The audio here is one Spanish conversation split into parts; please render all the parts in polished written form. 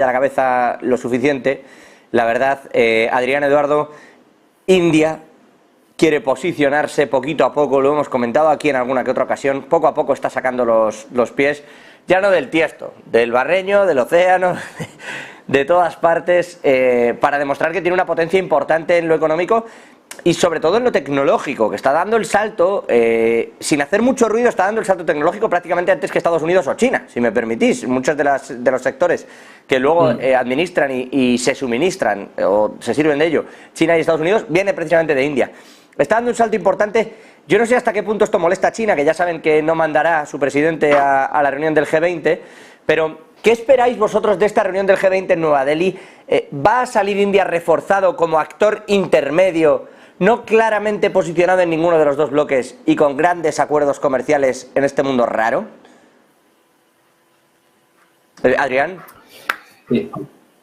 a la cabeza lo suficiente. La verdad, Adrián, Eduardo, India quiere posicionarse poquito a poco, lo hemos comentado aquí en alguna que otra ocasión, poco a poco está sacando los pies, ya no del tiesto, del barreño, del océano, de todas partes, para demostrar que tiene una potencia importante en lo económico y sobre todo en lo tecnológico, que está dando el salto, sin hacer mucho ruido, está dando el salto tecnológico prácticamente antes que Estados Unidos o China, si me permitís. Muchos de los sectores que luego administran y se suministran o se sirven de ello, China y Estados Unidos, viene precisamente de India. Está dando un salto importante. Yo no sé hasta qué punto esto molesta a China, que ya saben que no mandará a su presidente a la reunión del G20, pero ¿qué esperáis vosotros de esta reunión del G20 en Nueva Delhi? ¿Va a salir India reforzado como actor intermedio, no claramente posicionado en ninguno de los dos bloques y con grandes acuerdos comerciales en este mundo raro? Adrián.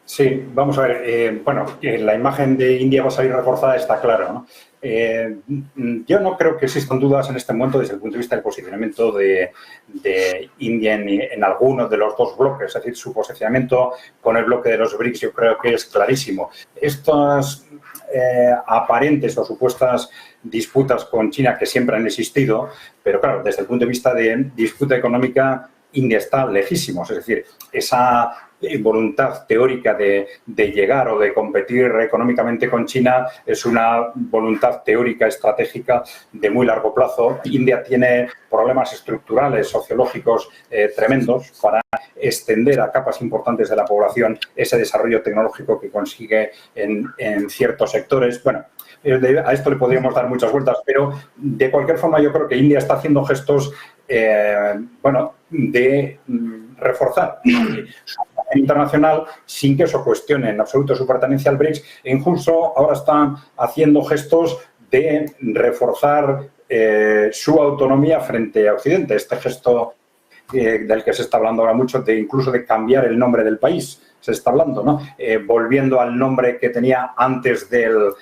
Sí, vamos a ver. Bueno, la imagen de India va a salir reforzada, está claro, ¿no? Yo no creo que existan dudas en este momento desde el punto de vista del posicionamiento de India en alguno de los dos bloques. Es decir, su posicionamiento con el bloque de los BRICS yo creo que es clarísimo. Estas aparentes o supuestas disputas con China que siempre han existido, pero claro, desde el punto de vista de disputa económica, India está lejísimos. Es decir, esa voluntad teórica de llegar o de competir económicamente con China es una voluntad teórica estratégica de muy largo plazo. India tiene problemas estructurales, sociológicos tremendos para extender a capas importantes de la población ese desarrollo tecnológico que consigue en ciertos sectores. Bueno, a esto le podríamos dar muchas vueltas, pero de cualquier forma yo creo que India está haciendo gestos de reforzar su internacional sin que eso cuestione en absoluto su pertenencia al BRICS, e incluso ahora están haciendo gestos de reforzar su autonomía frente a Occidente. Este gesto del que se está hablando ahora mucho, de incluso de cambiar el nombre del país, se está hablando, ¿no? Volviendo al nombre que tenía antes del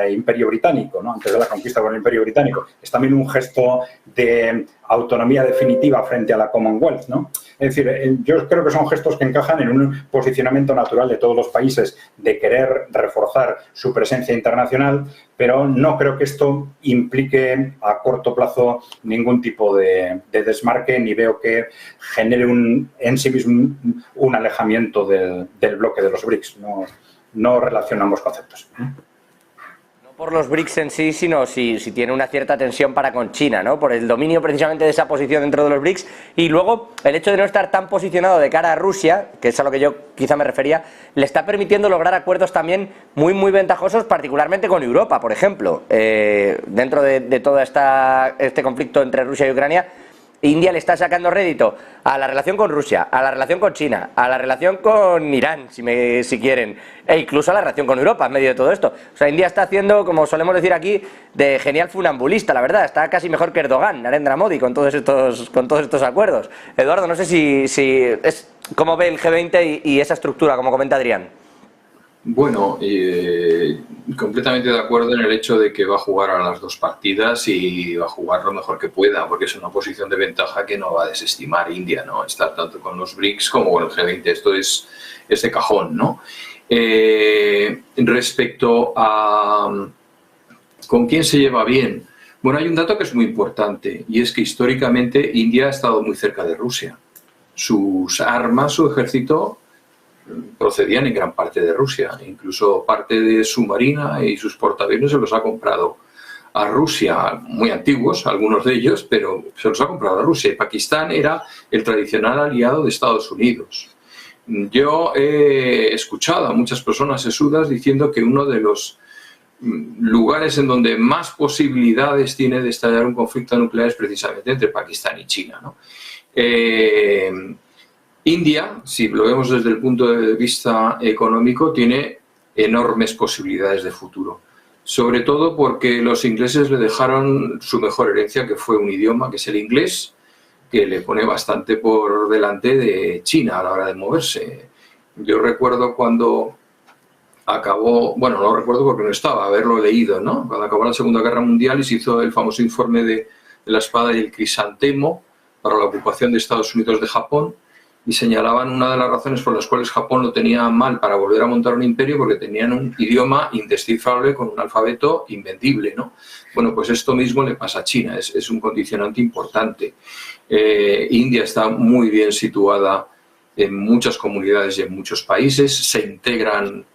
Imperio Británico, ¿no? Antes de la conquista con el Imperio Británico. Es también un gesto de autonomía definitiva frente a la Commonwealth, ¿no? Es decir, yo creo que son gestos que encajan en un posicionamiento natural de todos los países de querer reforzar su presencia internacional, pero no creo que esto implique a corto plazo ningún tipo de desmarque, ni veo que genere en sí mismo un alejamiento del bloque de los BRICS. No relacionamos conceptos. Por los BRICS en sí, sino si tiene una cierta tensión para con China, ¿no? Por el dominio precisamente de esa posición dentro de los BRICS y luego el hecho de no estar tan posicionado de cara a Rusia, que es a lo que yo quizá me refería, le está permitiendo lograr acuerdos también muy ventajosos, particularmente con Europa, por ejemplo. Dentro de todo este conflicto entre Rusia y Ucrania, India le está sacando rédito a la relación con Rusia, a la relación con China, a la relación con Irán, si quieren, e incluso a la relación con Europa en medio de todo esto. O sea, India está haciendo, como solemos decir aquí, de genial funambulista, la verdad. Está casi mejor que Erdogan, Narendra Modi, con todos estos acuerdos. Eduardo, no sé si cómo ve el G20 y esa estructura, como comenta Adrián. Bueno, completamente de acuerdo en el hecho de que va a jugar a las dos partidas y va a jugar lo mejor que pueda, porque es una posición de ventaja que no va a desestimar India, ¿no? Estar tanto con los BRICS como con el G20, esto es de cajón, ¿no? Respecto a con quién se lleva bien, bueno, hay un dato que es muy importante y es que históricamente India ha estado muy cerca de Rusia. Sus armas, su ejército procedían en gran parte de Rusia, incluso parte de su marina y sus portaaviones se los ha comprado a Rusia, muy antiguos algunos de ellos, pero se los ha comprado a Rusia. Y Pakistán era el tradicional aliado de Estados Unidos. Yo he escuchado a muchas personas sesudas diciendo que uno de los lugares en donde más posibilidades tiene de estallar un conflicto nuclear es precisamente entre Pakistán y China, ¿no? India, si lo vemos desde el punto de vista económico, tiene enormes posibilidades de futuro. Sobre todo porque los ingleses le dejaron su mejor herencia, que fue un idioma, que es el inglés, que le pone bastante por delante de China a la hora de moverse. Yo recuerdo cuando acabó, bueno, no lo recuerdo porque no estaba, haberlo leído, ¿no? Cuando acabó la Segunda Guerra Mundial y se hizo el famoso informe de la espada y el crisantemo para la ocupación de Estados Unidos de Japón. y señalaban una de las razones por las cuales Japón lo tenía mal para volver a montar un imperio, porque tenían un idioma indescifrable con un alfabeto invendible, ¿no? Bueno, pues esto mismo le pasa a China, es un condicionante importante. India está muy bien situada en muchas comunidades y en muchos países, se integran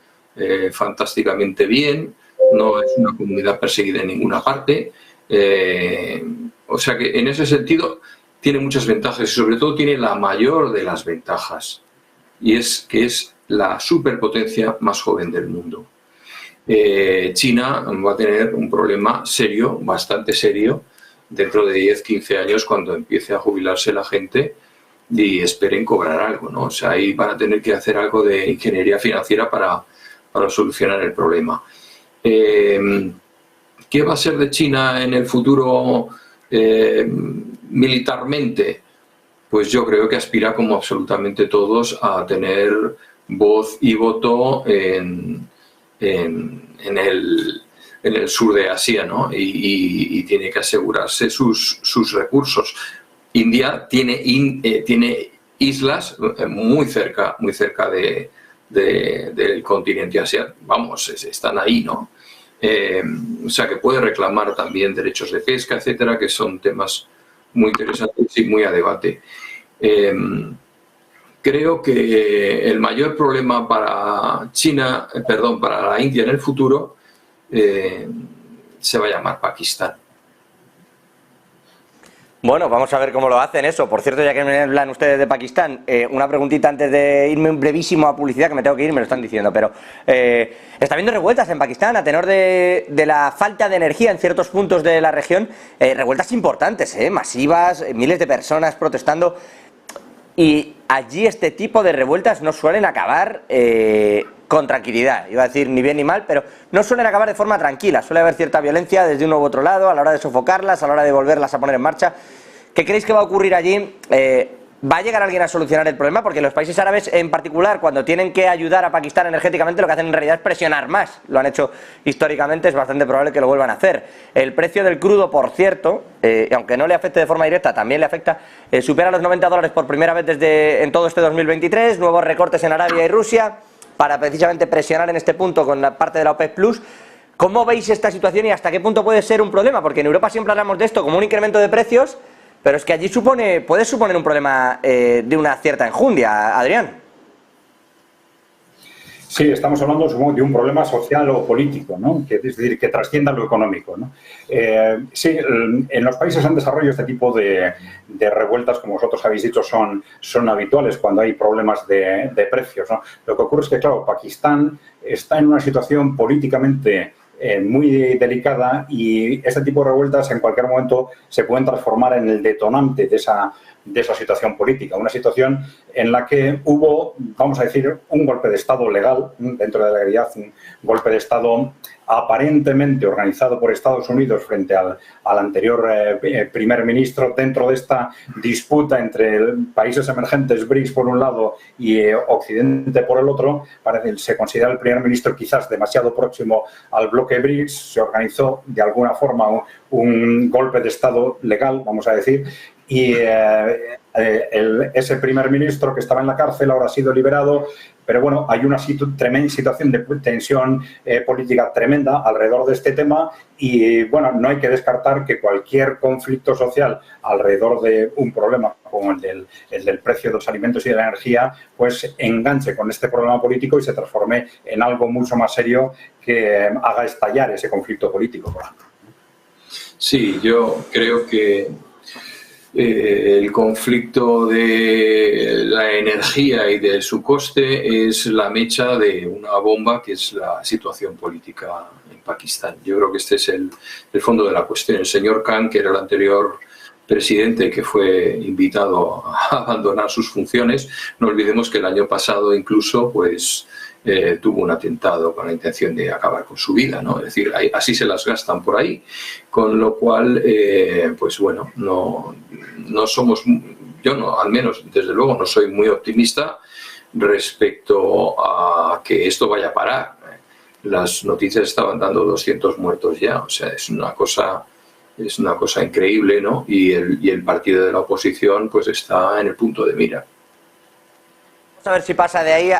fantásticamente bien, no es una comunidad perseguida en ninguna parte, o sea que en ese sentido tiene muchas ventajas y sobre todo tiene la mayor de las ventajas, y es que es la superpotencia más joven del mundo. China va a tener un problema serio, bastante serio, dentro de 10-15 años, cuando empiece a jubilarse la gente y esperen cobrar algo, ¿no? O sea, ahí van a tener que hacer algo de ingeniería financiera para solucionar el problema. ¿Qué va a ser de China en el futuro militarmente? Pues yo creo que aspira, como absolutamente todos, a tener voz y voto en el sur de Asia, ¿no? Y tiene que asegurarse sus recursos. India tiene islas muy cerca del continente asiático. Vamos, están ahí, ¿no? O sea que puede reclamar también derechos de pesca, etcétera, que son temas muy interesantes y muy a debate. Creo que el mayor problema para para la India en el futuro se va a llamar Pakistán. Bueno, vamos a ver cómo lo hacen eso. Por cierto, ya que me hablan ustedes de Pakistán, una preguntita antes de irme un brevísimo a publicidad, que me tengo que ir, me lo están diciendo, pero está habiendo revueltas en Pakistán a tenor de la falta de energía en ciertos puntos de la región, revueltas importantes, masivas, miles de personas protestando, y allí este tipo de revueltas no suelen acabar con tranquilidad. Iba a decir ni bien ni mal, pero no suelen acabar de forma tranquila. Suele haber cierta violencia desde uno u otro lado a la hora de sofocarlas, a la hora de volverlas a poner en marcha. ¿Qué creéis que va a ocurrir allí? ¿Va a llegar alguien a solucionar el problema? Porque los países árabes en particular, cuando tienen que ayudar a Pakistán energéticamente, lo que hacen en realidad es presionar más. Lo han hecho históricamente, es bastante probable que lo vuelvan a hacer. El precio del crudo, por cierto, aunque no le afecte de forma directa, también le afecta, supera los $90 por primera vez en todo este 2023, nuevos recortes en Arabia y Rusia, para precisamente presionar en este punto con la parte de la OPEP+. ¿Cómo veis esta situación y hasta qué punto puede ser un problema? Porque en Europa siempre hablamos de esto como un incremento de precios, pero es que allí puede suponer un problema de una cierta enjundia, Adrián. Sí, estamos hablando, supongo, de un problema social o político, ¿no? Es decir, que trascienda lo económico, ¿no? Sí, en los países en desarrollo este tipo de revueltas, como vosotros habéis dicho, son habituales cuando hay problemas de precios, ¿no? Lo que ocurre es que, claro, Pakistán está en una situación políticamente muy delicada, y este tipo de revueltas en cualquier momento se pueden transformar en el detonante de esa situación política, una situación en la que hubo, vamos a decir, un golpe de Estado legal, dentro de la legalidad, un golpe de Estado aparentemente organizado por Estados Unidos frente al anterior primer ministro, dentro de esta disputa entre países emergentes BRICS por un lado y Occidente por el otro. Se considera el primer ministro quizás demasiado próximo al bloque BRICS. Se organizó de alguna forma un golpe de Estado legal, vamos a decir, y ese primer ministro que estaba en la cárcel ahora ha sido liberado, pero bueno, hay una situación de tensión política tremenda alrededor de este tema, y bueno, no hay que descartar que cualquier conflicto social alrededor de un problema como el del precio de los alimentos y de la energía, pues enganche con este problema político y se transforme en algo mucho más serio que haga estallar ese conflicto político, por ejemplo. Sí, yo creo que el conflicto de la energía y de su coste es la mecha de una bomba, que es la situación política en Pakistán. Yo creo que este es el fondo de la cuestión. El señor Khan, que era el anterior presidente que fue invitado a abandonar sus funciones, no olvidemos que el año pasado incluso pues tuvo un atentado con la intención de acabar con su vida, ¿no? Es decir, así se las gastan por ahí, con lo cual, pues bueno, no somos, yo no, al menos desde luego no soy muy optimista respecto a que esto vaya a parar. Las noticias estaban dando 200 muertos ya, o sea, es una cosa increíble, ¿no? Y el partido de la oposición pues está en el punto de mira. a ver si pasa de ahí a